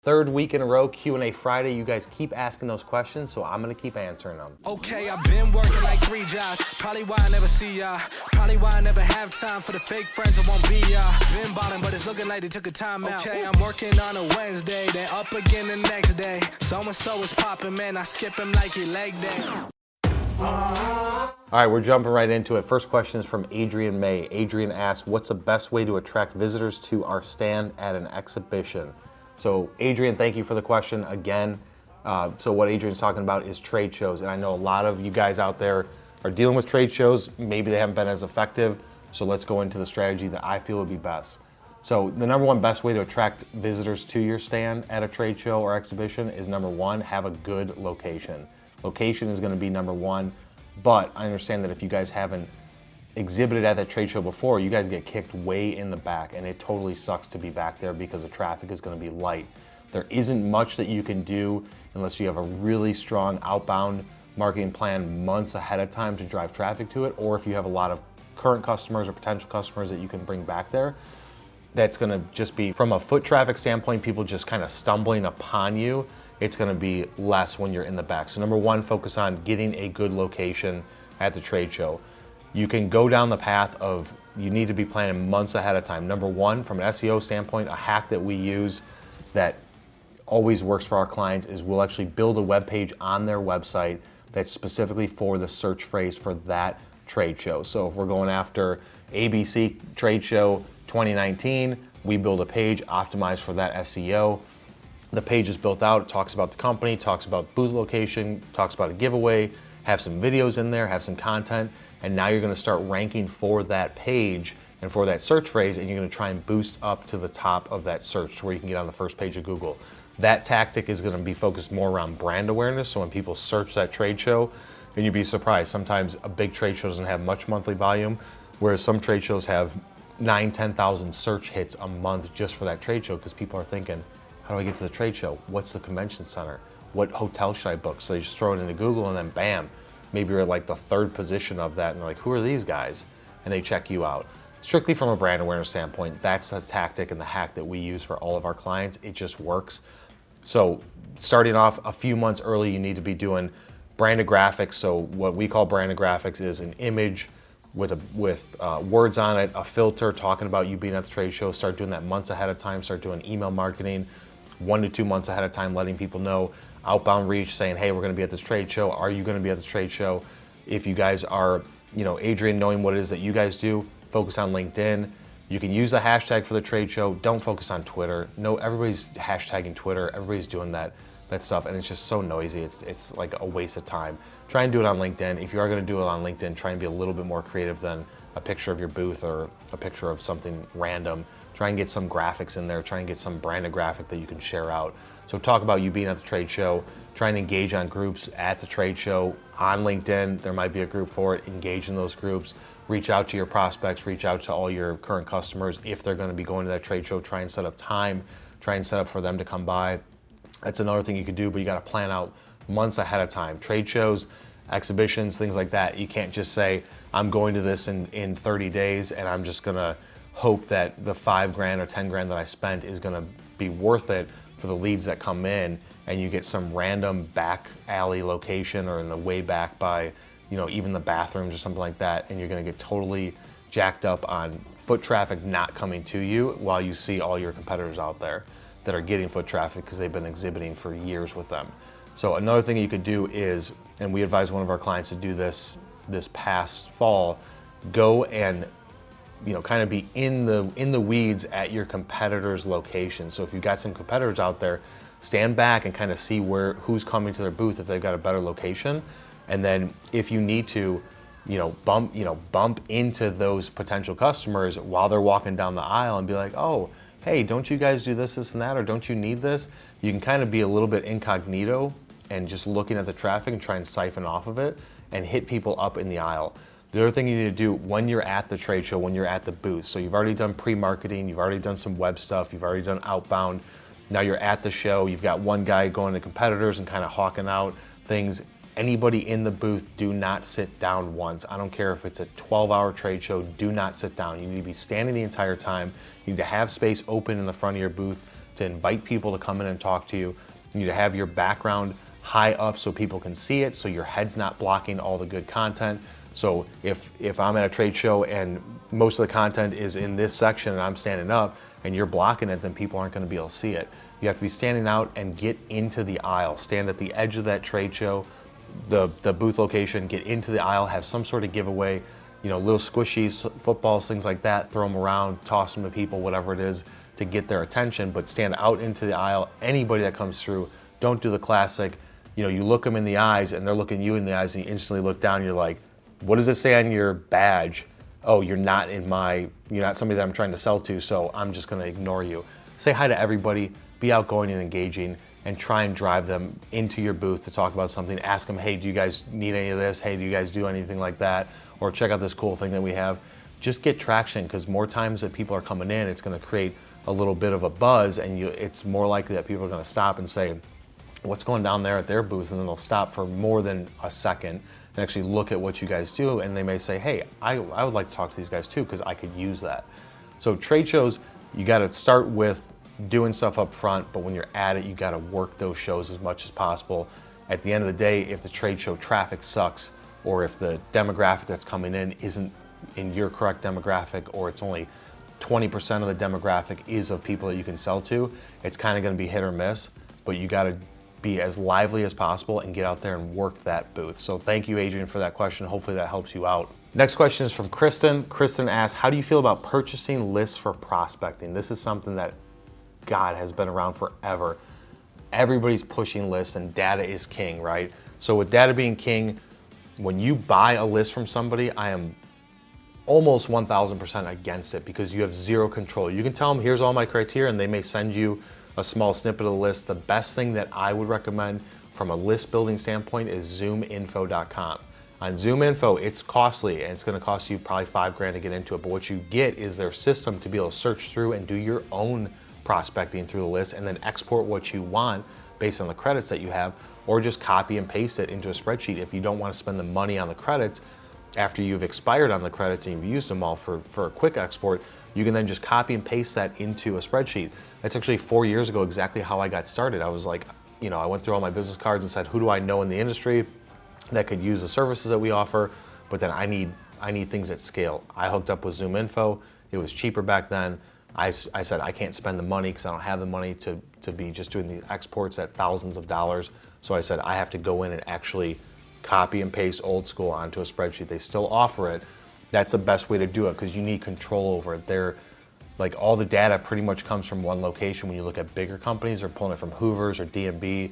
Third week in a row, Q&A Friday. You guys keep asking those questions, so I'm gonna keep answering them. Okay, I've been working like 3 jobs. Probably why I never see ya. Probably why I never have time for the fake friends that won't be ya. Been ballin', but it's looking like they took a time out. Okay, I'm working on a Wednesday, then up again the next day. So-and-so is popping, man. I skip him like he leg day. All right, we're jumping right into it. First question is from Adrian May. Adrian asks, what's the best way to attract visitors to our stand at an exhibition? So Adrian, thank you for the question again. So what Adrian's talking about is trade shows. And I know a lot of you guys out there are dealing with trade shows. Maybe they haven't been as effective. So let's go into the strategy that I feel would be best. So the number one best way to attract visitors to your stand at a trade show or exhibition is number one, have a good location. Location is gonna be number one, but I understand that if you guys haven't exhibited at that trade show before, you guys get kicked way in the back, and it totally sucks to be back there because the traffic is going to be light. There isn't much that you can do unless you have a really strong outbound marketing plan months ahead of time to drive traffic to it, or if you have a lot of current customers or potential customers that you can bring back there. That's going to just be, from a foot traffic standpoint, people just kind of stumbling upon you. It's going to be less when you're in the back. So number one, focus on getting a good location at the trade show. You can go down the path of, you need to be planning months ahead of time. Number one, from an SEO standpoint, a hack that we use that always works for our clients is we'll actually build a web page on their website that's specifically for the search phrase for that trade show. So if we're going after ABC Trade Show 2019, we build a page optimized for that SEO. The page is built out, it talks about the company, talks about booth location, talks about a giveaway, have some videos in there, have some content, and now you're gonna start ranking for that page and for that search phrase, and you're gonna try and boost up to the top of that search to where you can get on the first page of Google. That tactic is gonna be focused more around brand awareness, so when people search that trade show, and you'd be surprised, sometimes a big trade show doesn't have much monthly volume, whereas some trade shows have 9,000-10,000 search hits a month just for that trade show, because people are thinking, how do I get to the trade show? What's the convention center? What hotel should I book? So they just throw it into Google and then bam, maybe you're at like the third position of that and they're like, who are these guys? And they check you out. Strictly from a brand awareness standpoint, that's the tactic and the hack that we use for all of our clients. It just works. So starting off a few months early, you need to be doing branded graphics. So what we call branded graphics is an image with words on it, a filter talking about you being at the trade show. Start doing that months ahead of time. Start doing email marketing 1 to 2 months ahead of time, letting people know. Outbound reach, saying, hey, we're gonna be at this trade show. Are you gonna be at this trade show? If you guys are, Adrian, knowing what it is that you guys do, focus on LinkedIn. You can use a hashtag for the trade show. Don't focus on Twitter. No, everybody's hashtagging Twitter. Everybody's doing that stuff, and it's just so noisy. It's like a waste of time. Try and do it on LinkedIn. If you are gonna do it on LinkedIn, try and be a little bit more creative than a picture of your booth or a picture of something random. Try and get some graphics in there. Try and get some branded graphic that you can share out. So talk about you being at the trade show, try and engage on groups at the trade show on LinkedIn. There might be a group for it. Engage in those groups. Reach out to your prospects, reach out to all your current customers. If they're gonna be going to that trade show, try and set up time, try and set up for them to come by. That's another thing you could do, but you gotta plan out months ahead of time. Trade shows, exhibitions, things like that. You can't just say, I'm going to this in 30 days and I'm just gonna hope that the $5,000 or $10,000 that I spent is gonna be worth it for the leads that come in, and you get some random back alley location or in the way back by, even the bathrooms or something like that, and you're gonna get totally jacked up on foot traffic not coming to you while you see all your competitors out there that are getting foot traffic because they've been exhibiting for years with them. So another thing you could do is, and we advise one of our clients to do this past fall, go and kind of be in the weeds at your competitors' location. So if you've got some competitors out there, stand back and kind of see who's coming to their booth if they've got a better location. And then if you need to, bump into those potential customers while they're walking down the aisle and be like, oh, hey, don't you guys do this, and that, or don't you need this? You can kind of be a little bit incognito and just looking at the traffic and try and siphon off of it and hit people up in the aisle. The other thing you need to do when you're at the trade show, when you're at the booth, so you've already done pre-marketing, you've already done some web stuff, you've already done outbound, now you're at the show, you've got one guy going to competitors and kind of hawking out things. Anybody in the booth, do not sit down once. I don't care if it's a 12-hour trade show, do not sit down. You need to be standing the entire time. You need to have space open in the front of your booth to invite people to come in and talk to you. You need to have your background high up so people can see it, so your head's not blocking all the good content. So if I'm at a trade show and most of the content is in this section and I'm standing up and you're blocking it, then people aren't going to be able to see it. You have to be standing out and get into the aisle. Stand at the edge of that trade show, the booth location, get into the aisle, have some sort of giveaway, you know, little squishies, footballs, things like that, throw them around, toss them to people, whatever it is to get their attention, but stand out into the aisle. Anybody that comes through, don't do the classic, you know, you look them in the eyes and they're looking you in the eyes and you instantly look down and you're like, what does it say on your badge? Oh, you're not somebody that I'm trying to sell to, so I'm just gonna ignore you. Say hi to everybody, be outgoing and engaging, and try and drive them into your booth to talk about something. Ask them, hey, do you guys need any of this? Hey, do you guys do anything like that? Or check out this cool thing that we have. Just get traction, because more times that people are coming in, it's gonna create a little bit of a buzz, and it's more likely that people are gonna stop and say, what's going down there at their booth? And then they'll stop for more than a second and actually look at what you guys do, and they may say, hey, I would like to talk to these guys too, because I could use that. So trade shows, you gotta start with doing stuff up front, but when you're at it, you gotta work those shows as much as possible. At the end of the day, if the trade show traffic sucks, or if the demographic that's coming in isn't in your correct demographic, or it's only 20% of the demographic is of people that you can sell to, it's kind of gonna be hit or miss, but you gotta be as lively as possible and get out there and work that booth. So thank you, Adrian, for that question. Hopefully that helps you out. Next question is from Kristen. Kristen asks, how do you feel about purchasing lists for prospecting? This is something that, God, has been around forever. Everybody's pushing lists and data is king, right? So with data being king, when you buy a list from somebody, I am almost 1000% against it, because you have zero control. You can tell them, here's all my criteria, and they may send you a small snippet of the list. The best thing that I would recommend from a list building standpoint is zoominfo.com. On ZoomInfo, it's costly and it's gonna cost you probably $5,000 to get into it, but what you get is their system to be able to search through and do your own prospecting through the list, and then export what you want based on the credits that you have, or just copy and paste it into a spreadsheet. If you don't want to spend the money on the credits after you've expired on the credits and you've used them all for a quick export, you can then just copy and paste that into a spreadsheet. That's actually 4 years ago exactly how I got started. I was like, you know, I went through all my business cards and said, who do I know in the industry that could use the services that we offer, but then I need things at scale. I hooked up with ZoomInfo. It was cheaper back then. I said, I can't spend the money because I don't have the money to be just doing these exports at thousands of dollars. So I said, I have to go in and actually copy and paste old school onto a spreadsheet. They still offer it. That's the best way to do it, because you need control over it. They're like, all the data pretty much comes from one location. When you look at bigger companies, they're pulling it from Hoover's or D&B,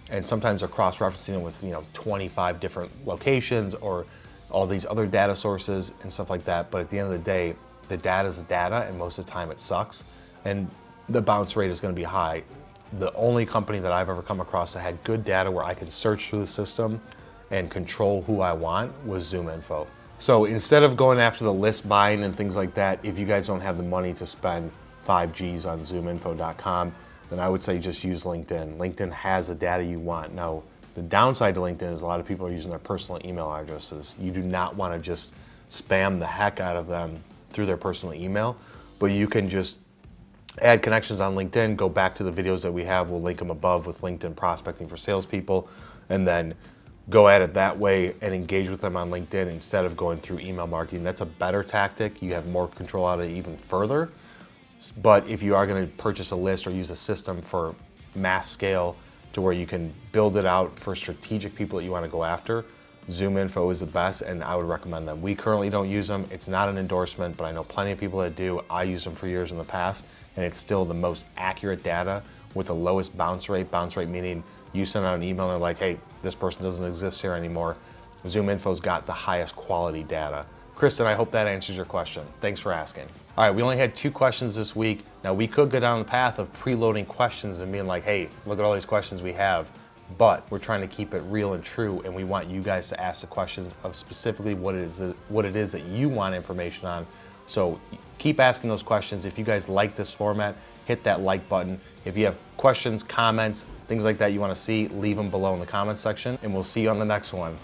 and sometimes they're cross-referencing it with 25 different locations or all these other data sources and stuff like that. But at the end of the day, the data is the data, and most of the time it sucks, and the bounce rate is going to be high. The only company that I've ever come across that had good data where I could search through the system and control who I want was ZoomInfo. So instead of going after the list buying and things like that, if you guys don't have the money to spend 5 G's on zoominfo.com, then I would say just use LinkedIn. LinkedIn has the data you want. Now, the downside to LinkedIn is a lot of people are using their personal email addresses. You do not want to just spam the heck out of them through their personal email, but you can just add connections on LinkedIn, go back to the videos that we have, we'll link them above with LinkedIn prospecting for salespeople, and then go at it that way and engage with them on LinkedIn instead of going through email marketing. That's a better tactic. You have more control out of it even further. But if you are going to purchase a list or use a system for mass scale to where you can build it out for strategic people that you want to go after, ZoomInfo is the best, and I would recommend them. We currently don't use them. It's not an endorsement, but I know plenty of people that do. I used them for years in the past, and it's still the most accurate data with the lowest bounce rate. Bounce rate meaning you send out an email and they're like, hey, this person doesn't exist here anymore. ZoomInfo's got the highest quality data. Kristen, I hope that answers your question. Thanks for asking. All right, we only had 2 questions this week. Now, we could go down the path of preloading questions and being like, hey, look at all these questions we have, but we're trying to keep it real and true, and we want you guys to ask the questions of specifically what it is that you want information on. So keep asking those questions. If you guys like this format, hit that like button. If you have questions, comments, things like that you want to see, leave them below in the comments section, and we'll see you on the next one.